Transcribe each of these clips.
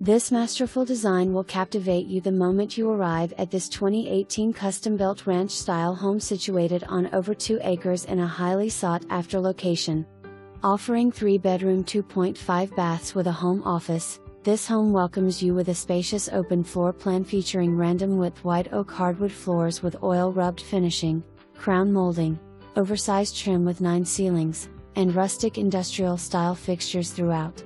This masterful design will captivate you the moment you arrive at this 2018 custom-built ranch-style home situated on over 2 acres in a highly sought-after location. Offering 3-bedroom 2.5 baths with a home office, this home welcomes you with a spacious open floor plan featuring random width white oak hardwood floors with oil-rubbed finishing, crown molding, oversized trim with 9 ceilings, and rustic industrial-style fixtures throughout.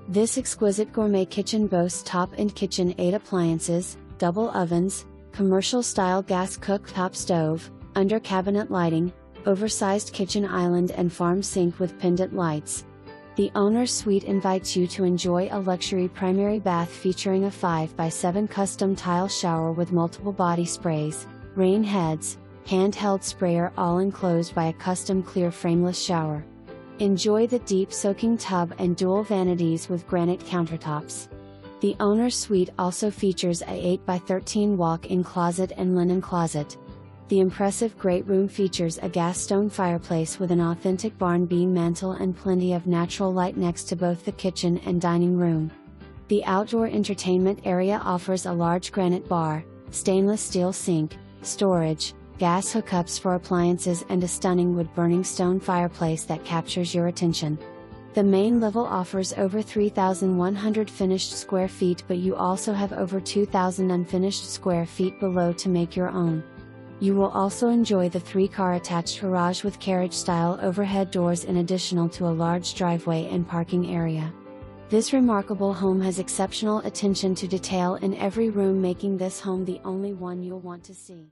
This exquisite gourmet kitchen boasts top-end KitchenAid appliances, double ovens, commercial-style gas cooktop stove, under-cabinet lighting, oversized kitchen island and farm sink with pendant lights. The owner's suite invites you to enjoy a luxury primary bath featuring a 5x7 custom tile shower with multiple body sprays, rain heads, handheld sprayer all enclosed by a custom clear frameless shower. Enjoy the deep soaking tub and dual vanities with granite countertops. The owner's suite also features a 8x13 walk-in closet and linen closet. The impressive great room features a gas stone fireplace with an authentic barn beam mantle and plenty of natural light next to both the kitchen and dining room. The outdoor entertainment area offers a large granite bar, stainless steel sink, storage, gas hookups for appliances and a stunning wood-burning stone fireplace that captures your attention. The main level offers over 3,100 finished square feet, but you also have over 2,000 unfinished square feet below to make your own. You will also enjoy the 3-car attached garage with carriage-style overhead doors in addition to a large driveway and parking area. This remarkable home has exceptional attention to detail in every room, making this home the only one you'll want to see.